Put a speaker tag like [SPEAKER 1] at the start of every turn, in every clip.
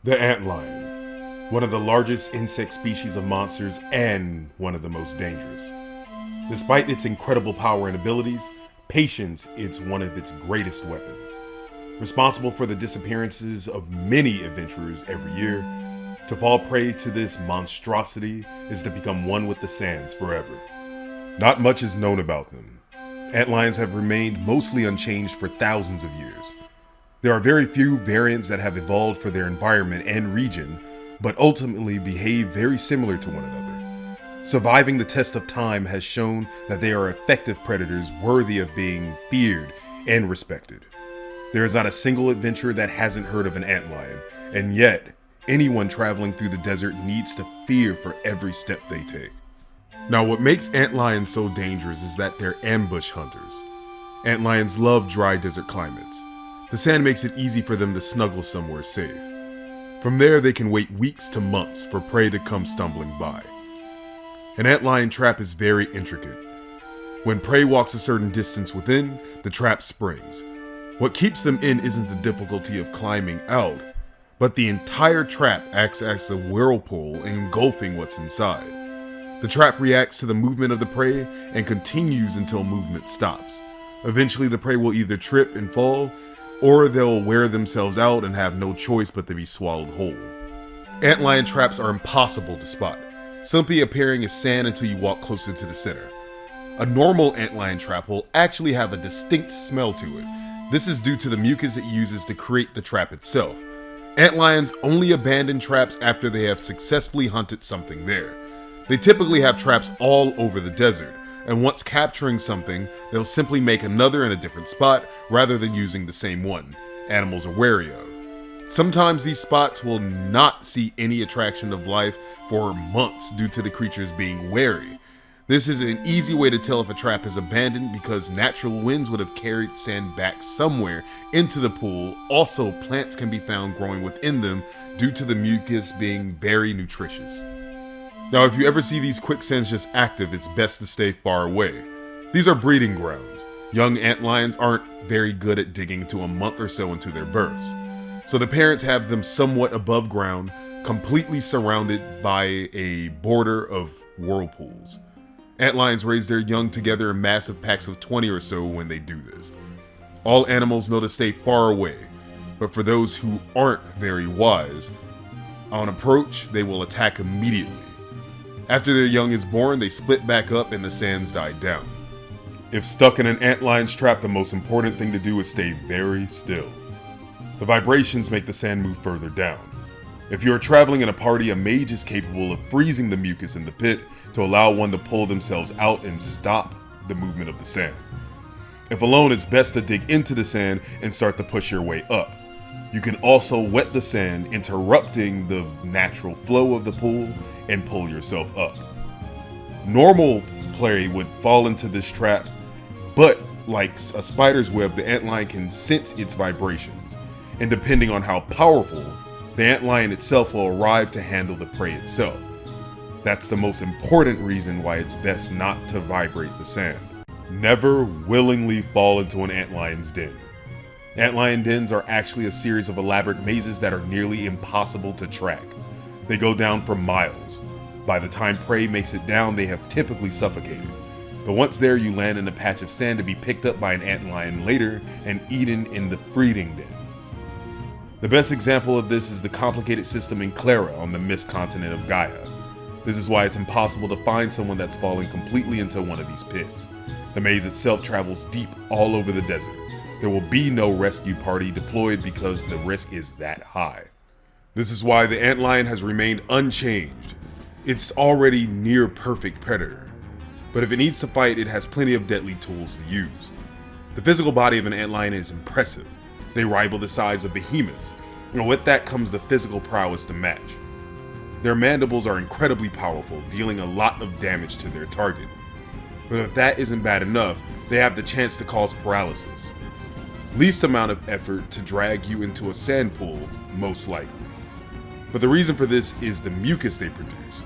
[SPEAKER 1] The antlion, one of the largest insect species of monsters and one of the most dangerous. Despite its incredible power and abilities, patience is one of its greatest weapons. Responsible for the disappearances of many adventurers every year, to fall prey to this monstrosity is to become one with the sands forever. Not much is known about them. Antlions have remained mostly unchanged for thousands of years. There are very few variants that have evolved for their environment and region, but ultimately behave very similar to one another. Surviving the test of time has shown that they are effective predators worthy of being feared and respected. There is not a single adventurer that hasn't heard of an antlion, and yet, anyone traveling through the desert needs to fear for every step they take. Now, what makes antlions so dangerous is that they're ambush hunters. Antlions love dry desert climates. The sand makes it easy for them to snuggle somewhere safe. From there, they can wait weeks to months for prey to come stumbling by. An antlion trap is very intricate. When prey walks a certain distance within, the trap springs. What keeps them in isn't the difficulty of climbing out, but the entire trap acts as a whirlpool engulfing what's inside. The trap reacts to the movement of the prey and continues until movement stops. Eventually, the prey will either trip and fall, or they'll wear themselves out and have no choice but to be swallowed whole. Antlion traps are impossible to spot, simply appearing as sand until you walk closer to the center. A normal antlion trap will actually have a distinct smell to it. This is due to the mucus it uses to create the trap itself. Antlions only abandon traps after they have successfully hunted something there. They typically have traps all over the desert, and once capturing something, they'll simply make another in a different spot rather than using the same one animals are wary of. Sometimes these spots will not see any attraction of life for months due to the creatures being wary. This is an easy way to tell if a trap is abandoned because natural winds would have carried sand back somewhere into the pool. Also, plants can be found growing within them due to the mucus being very nutritious. Now, if you ever see these quicksands just active, it's best to stay far away. These are breeding grounds. Young antlions aren't very good at digging until a month or so into their births. So the parents have them somewhat above ground, completely surrounded by a border of whirlpools. Antlions raise their young together in massive packs of 20 or so when they do this. All animals know to stay far away, but for those who aren't very wise, on approach, they will attack immediately. After their young is born, they split back up and the sands die down. If stuck in an antlion's trap, the most important thing to do is stay very still. The vibrations make the sand move further down. If you are traveling in a party, a mage is capable of freezing the mucus in the pit to allow one to pull themselves out and stop the movement of the sand. If alone, it's best to dig into the sand and start to push your way up. You can also wet the sand, interrupting the natural flow of the pool, and pull yourself up. Normal prey would fall into this trap, but like a spider's web, the antlion can sense its vibrations, and depending on how powerful, the antlion itself will arrive to handle the prey itself. That's the most important reason why it's best not to vibrate the sand. Never willingly fall into an antlion's den. Antlion dens are actually a series of elaborate mazes that are nearly impossible to track. They go down for miles. By the time prey makes it down, they have typically suffocated. But once there, you land in a patch of sand to be picked up by an antlion later and eaten in the breeding den. The best example of this is the complicated system in Clara on the mist continent of Gaia. This is why it's impossible to find someone that's fallen completely into one of these pits. The maze itself travels deep all over the desert. There will be no rescue party deployed because the risk is that high. This is why the antlion has remained unchanged. It's already near perfect predator. But if it needs to fight, it has plenty of deadly tools to use. The physical body of an antlion is impressive. They rival the size of behemoths, and with that comes the physical prowess to match. Their mandibles are incredibly powerful, dealing a lot of damage to their target. But if that isn't bad enough, they have the chance to cause paralysis. Least amount of effort to drag you into a sand pool, most likely. But the reason for this is the mucus they produce.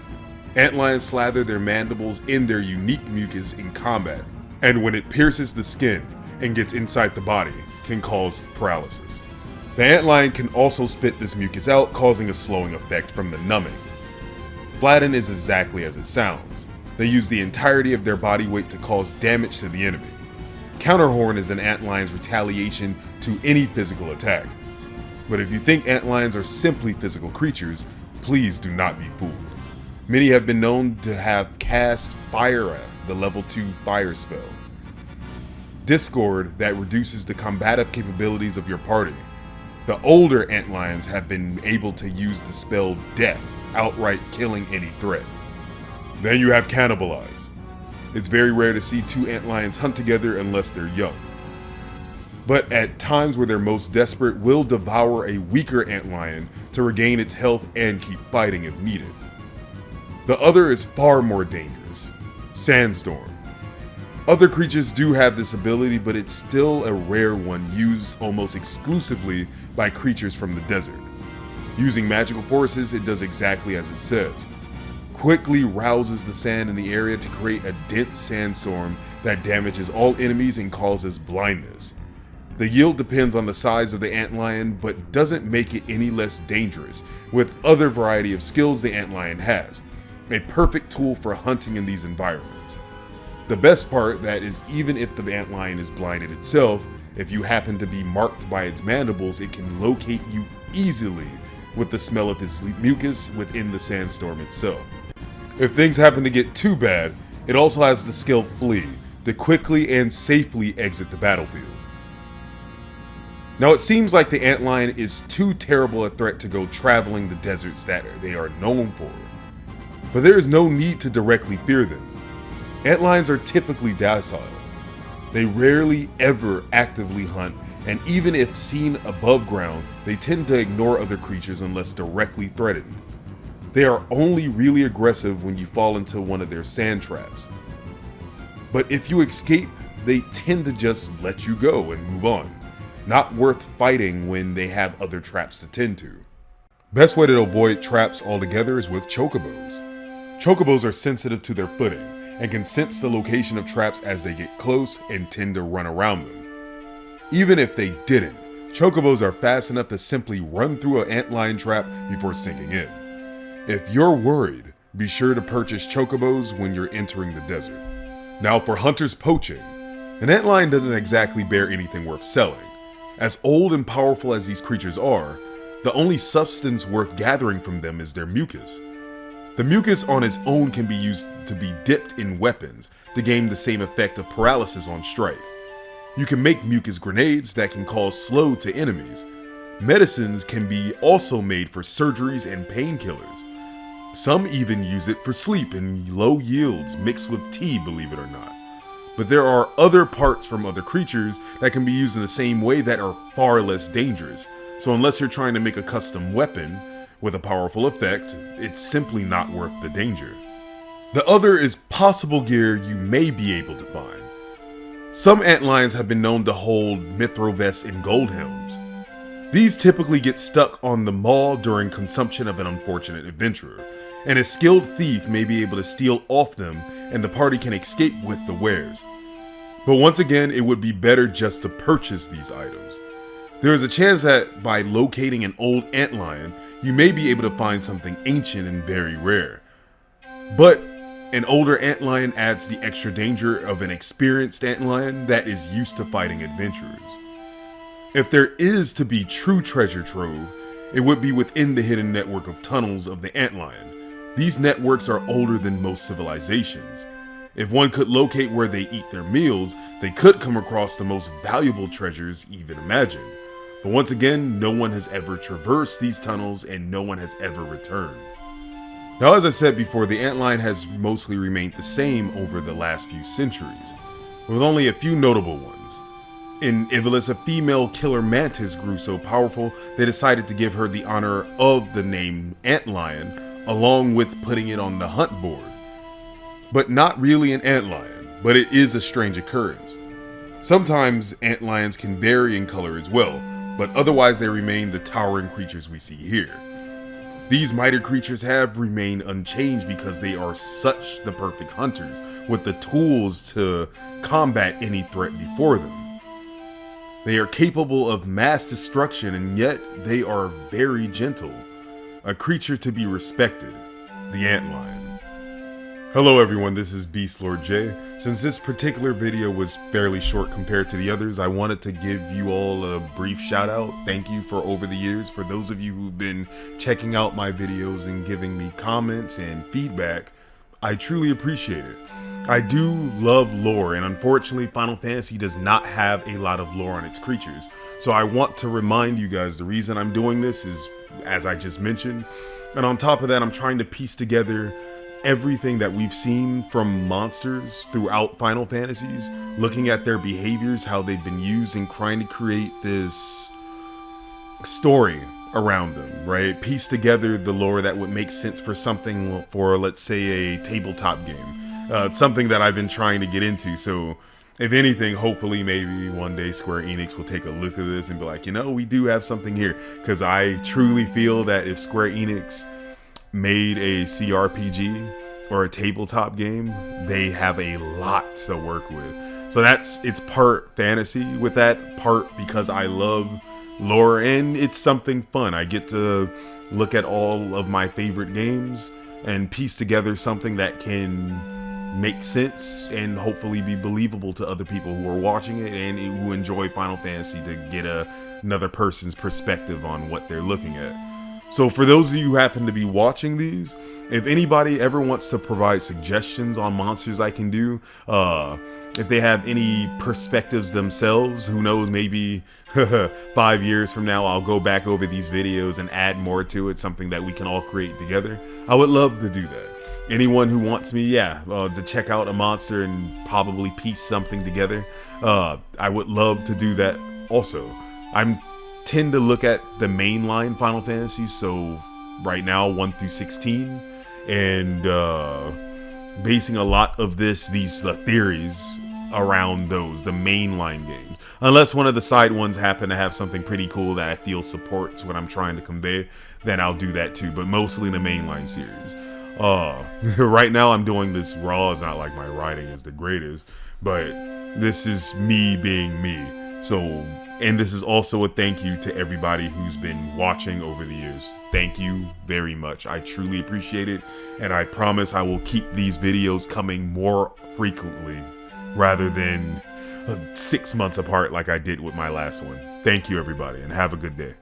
[SPEAKER 1] Antlions slather their mandibles in their unique mucus in combat, and when it pierces the skin and gets inside the body, can cause paralysis. The antlion can also spit this mucus out, causing a slowing effect from the numbing. Flatten is exactly as it sounds. They use the entirety of their body weight to cause damage to the enemy. Counterhorn is an antlion's retaliation to any physical attack. But if you think antlions are simply physical creatures, please do not be fooled. Many have been known to have cast Fire, the level 2 fire spell. Discord that reduces the combative capabilities of your party. The older antlions have been able to use the spell Death, outright killing any threat. Then you have Cannibalize. It's very rare to see two antlions hunt together unless they're young. But at times where they're most desperate, will devour a weaker antlion to regain its health and keep fighting if needed. The other is far more dangerous, Sandstorm. Other creatures do have this ability, but it's still a rare one used almost exclusively by creatures from the desert. Using magical forces, it does exactly as it says. Quickly rouses the sand in the area to create a dense sandstorm that damages all enemies and causes blindness. The yield depends on the size of the antlion, but doesn't make it any less dangerous, with other variety of skills the antlion has. A perfect tool for hunting in these environments. The best part that is, even if the antlion is blinded itself, if you happen to be marked by its mandibles, it can locate you easily with the smell of his mucus within the sandstorm itself. If things happen to get too bad, it also has the skill Flee to quickly and safely exit the battlefield. Now it seems like the antlion is too terrible a threat to go traveling the deserts that they are known for, but there is no need to directly fear them. Antlions are typically docile. They rarely ever actively hunt, and even if seen above ground, they tend to ignore other creatures unless directly threatened. They are only really aggressive when you fall into one of their sand traps. But if you escape, they tend to just let you go and move on. Not worth fighting when they have other traps to tend to. Best way to avoid traps altogether is with chocobos. Chocobos are sensitive to their footing and can sense the location of traps as they get close and tend to run around them. Even if they didn't, chocobos are fast enough to simply run through an antlion trap before sinking in. If you're worried, be sure to purchase chocobos when you're entering the desert. Now for hunters poaching, an antlion doesn't exactly bear anything worth selling. As old and powerful as these creatures are, the only substance worth gathering from them is their mucus. The mucus on its own can be used to be dipped in weapons to gain the same effect of paralysis on strike. You can make mucus grenades that can cause slow to enemies. Medicines can be also made for surgeries and painkillers. Some even use it for sleep in low yields mixed with tea, believe it or not. But there are other parts from other creatures that can be used in the same way that are far less dangerous. So unless you're trying to make a custom weapon with a powerful effect, it's simply not worth the danger. The other is possible gear you may be able to find. Some antlions have been known to hold mithril vests and gold helms. These typically get stuck on the maw during consumption of an unfortunate adventurer, and a skilled thief may be able to steal off them and the party can escape with the wares. But once again, it would be better just to purchase these items. There is a chance that by locating an old antlion, you may be able to find something ancient and very rare. But an older antlion adds the extra danger of an experienced antlion that is used to fighting adventurers. If there is to be true treasure trove, it would be within the hidden network of tunnels of the antlion. These networks are older than most civilizations. If one could locate where they eat their meals, they could come across the most valuable treasures even imagined. But once again, no one has ever traversed these tunnels and no one has ever returned. Now, as I said before, the antlion has mostly remained the same over the last few centuries, with only a few notable ones. In Ivalice, a female killer mantis grew so powerful, they decided to give her the honor of the name Antlion, along with putting it on the hunt board. But not really an antlion, but it is a strange occurrence. Sometimes antlions can vary in color as well, but otherwise they remain the towering creatures we see here. These mighty creatures have remained unchanged because they are such the perfect hunters with the tools to combat any threat before them. They are capable of mass destruction, and yet they are very gentle. A creature to be respected, the Antlion. Hello everyone, this is Beast Lord J. Since this particular video was fairly short compared to the others, I wanted to give you all a brief shout out. Thank you for over the years, for those of you who've been checking out my videos and giving me comments and feedback. I truly appreciate it. I do love lore, and unfortunately Final Fantasy does not have a lot of lore on its creatures. So I want to remind you guys the reason I'm doing this is, as I just mentioned, and on top of that I'm trying to piece together everything that we've seen from monsters throughout Final Fantasies, looking at their behaviors, how they've been used, and trying to create this story around them, right? Piece together the lore that would make sense for something, for let's say a tabletop game. It's something that I've been trying to get into, so if anything, hopefully maybe one day Square Enix will take a look at this and be like, you know, we do have something here, because I truly feel that if Square Enix made a CRPG or a tabletop game, they have a lot to work with. So it's part fantasy with that, part because I love lore, and it's something fun. I get to look at all of my favorite games and piece together something that can make sense and hopefully be believable to other people who are watching it and who enjoy Final Fantasy, to get another person's perspective on what they're looking at. So for those of you who happen to be watching these, if anybody ever wants to provide suggestions on monsters I can do, if they have any perspectives themselves, who knows, maybe 5 years from now I'll go back over these videos and add more to it, something that we can all create together. I would love to do that. Anyone who wants me, to check out a monster and probably piece something together, I would love to do that also. I tend to look at the mainline Final Fantasy, so right now 1 through 16, and basing a lot of these theories around those, the mainline games. Unless one of the side ones happen to have something pretty cool that I feel supports what I'm trying to convey, then I'll do that too, but mostly the mainline series. Right now I'm doing this raw. It's not like my writing is the greatest, but this is me being me. So, and this is also a thank you to everybody who's been watching over the years. Thank you very much. I truly appreciate it, and I promise I will keep these videos coming more frequently rather than 6 months apart like I did with my last one. Thank you everybody, and have a good day.